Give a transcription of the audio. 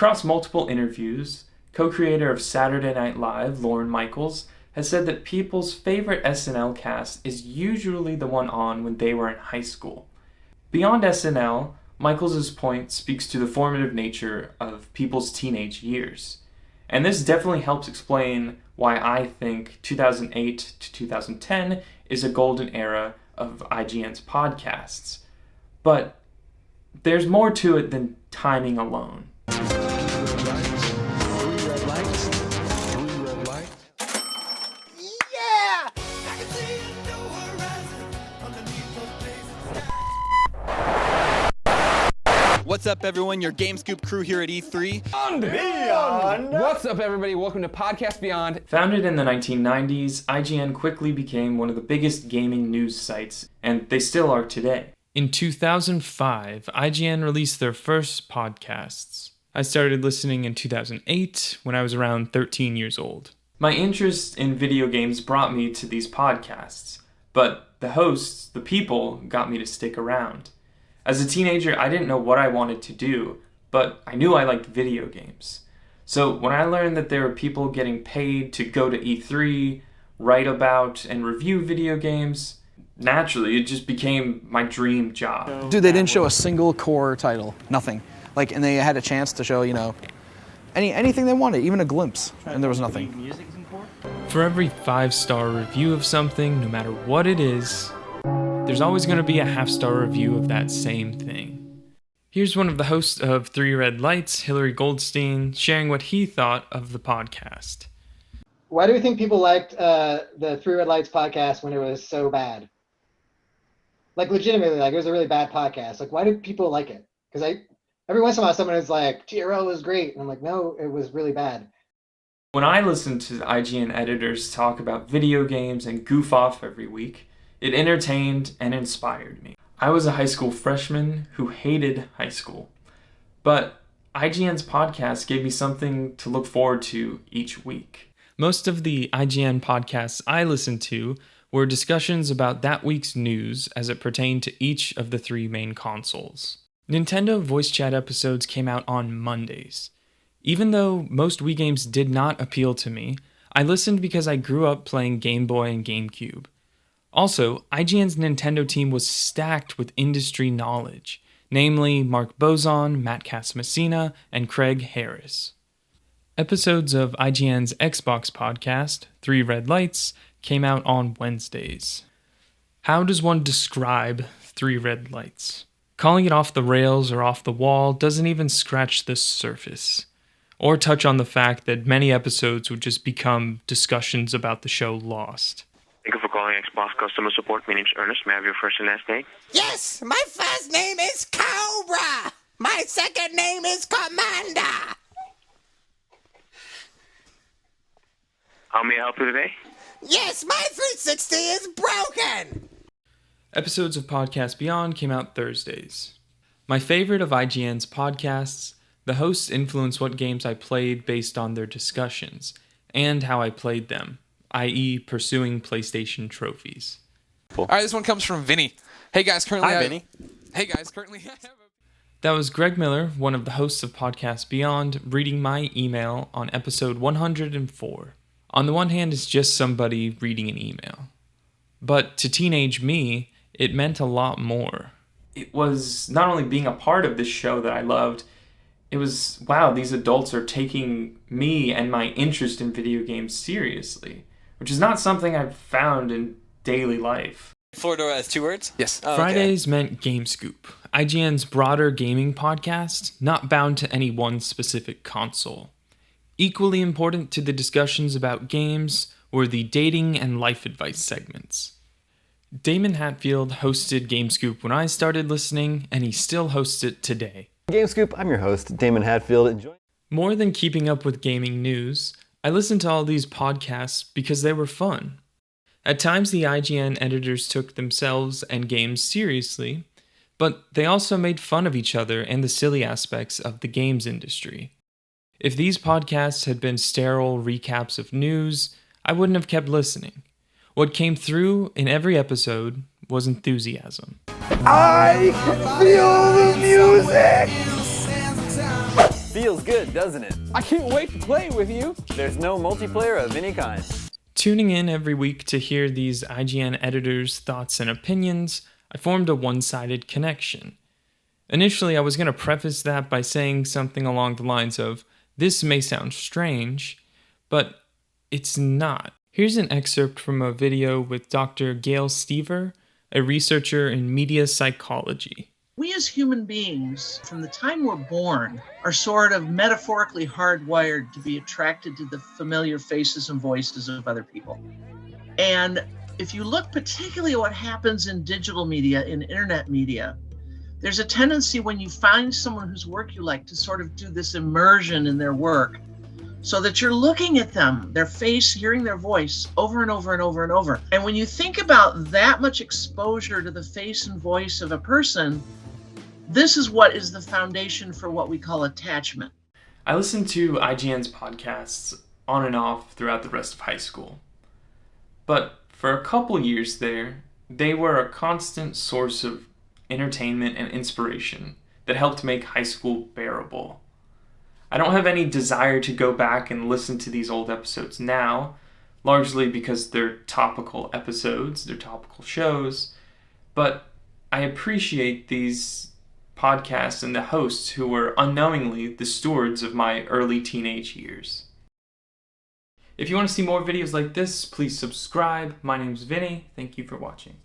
Across multiple interviews, co-creator of Saturday Night Live, Lorne Michaels, has said that people's favorite SNL cast is usually the one on when they were in high school. Beyond SNL, Michaels' point speaks to the formative nature of people's teenage years. And this definitely helps explain why I think 2008 to 2010 is a golden era of IGN's podcasts. But there's more to it than timing alone. What's up, everyone? Your Game Scoop crew here at E3. Beyond. What's up, everybody? Welcome to Podcast Beyond. Founded in the 1990s, IGN quickly became one of the biggest gaming news sites, and they still are today. In 2005, IGN released their first podcasts. I started listening in 2008 when I was around 13 years old. My interest in video games brought me to these podcasts, but the hosts, the people, got me to stick around. As a teenager, I didn't know what I wanted to do, but I knew I liked video games. So when I learned that there were people getting paid to go to E3, write about, and review video games, naturally, it just became my dream job. Dude, they didn't show a single core title. Nothing. And they had a chance to show, anything they wanted, even a glimpse, and there was nothing. For every 5-star review of something, no matter what it is, there's always going to be a half-star review of that same thing. Here's one of the hosts of Three Red Lights, Hillary Goldstein, sharing what he thought of the podcast. Why do you think people liked the Three Red Lights podcast when it was so bad? Legitimately, it was a really bad podcast. Why do people like it? Because every once in a while someone is like, TRL was great. And I'm like, no, it was really bad. When I listen to the IGN editors talk about video games and goof off every week, it entertained and inspired me. I was a high school freshman who hated high school, but IGN's podcast gave me something to look forward to each week. Most of the IGN podcasts I listened to were discussions about that week's news as it pertained to each of the 3 main consoles. Nintendo voice chat episodes came out on Mondays. Even though most Wii games did not appeal to me, I listened because I grew up playing Game Boy and GameCube. Also, IGN's Nintendo team was stacked with industry knowledge, namely Mark Bozon, Matt Casamassina, and Craig Harris. Episodes of IGN's Xbox podcast, Three Red Lights, came out on Wednesdays. How does one describe Three Red Lights? Calling it off the rails or off the wall doesn't even scratch the surface, or touch on the fact that many episodes would just become discussions about the show Lost. Thank you for calling Xbox Customer Support. My name's Ernest. May I have your first and last name? Yes, my first name is Cobra. My second name is Commander. How may I help you today? Yes, my 360 is broken. Episodes of Podcast Beyond came out Thursdays. My favorite of IGN's podcasts, the hosts influence what games I played based on their discussions, and how I played them, i.e. pursuing PlayStation trophies. All right, this one comes from Vinny. Hey guys, currently Hi, Vinny. That was Greg Miller, one of the hosts of Podcast Beyond, reading my email on episode 104. On the one hand, it's just somebody reading an email. But to teenage me, it meant a lot more. It was not only being a part of this show that I loved, it was, wow, these adults are taking me and my interest in video games seriously, which is not something I've found in daily life. Florida has 2 words? Yes. Oh, okay. Fridays meant Game Scoop, IGN's broader gaming podcast, not bound to any one specific console. Equally important to the discussions about games were the dating and life advice segments. Damon Hatfield hosted Game Scoop when I started listening, and he still hosts it today. Game Scoop, I'm your host, Damon Hatfield. More than keeping up with gaming news, I listened to all these podcasts because they were fun. At times, the IGN editors took themselves and games seriously, but they also made fun of each other and the silly aspects of the games industry. If these podcasts had been sterile recaps of news, I wouldn't have kept listening. What came through in every episode was enthusiasm. I can feel the music! Feels good, doesn't it? I can't wait to play with you. There's no multiplayer of any kind. Tuning in every week to hear these IGN editors' thoughts and opinions, I formed a one-sided connection. Initially, I was going to preface that by saying something along the lines of, "This may sound strange, but it's not." Here's an excerpt from a video with Dr. Gail Stever, a researcher in media psychology. We as human beings, from the time we're born, are sort of metaphorically hardwired to be attracted to the familiar faces and voices of other people. And if you look particularly at what happens in digital media, in internet media, there's a tendency when you find someone whose work you like to sort of do this immersion in their work so that you're looking at them, their face, hearing their voice over and over and over and over. And when you think about that much exposure to the face and voice of a person, this is what is the foundation for what we call attachment. I listened to IGN's podcasts on and off throughout the rest of high school. But for a couple years there, they were a constant source of entertainment and inspiration that helped make high school bearable. I don't have any desire to go back and listen to these old episodes now, largely because they're topical episodes, they're topical shows, but I appreciate these podcasts and the hosts who were unknowingly the stewards of my early teenage years. If you want to see more videos like this, please subscribe. My name's Vinny. Thank you for watching.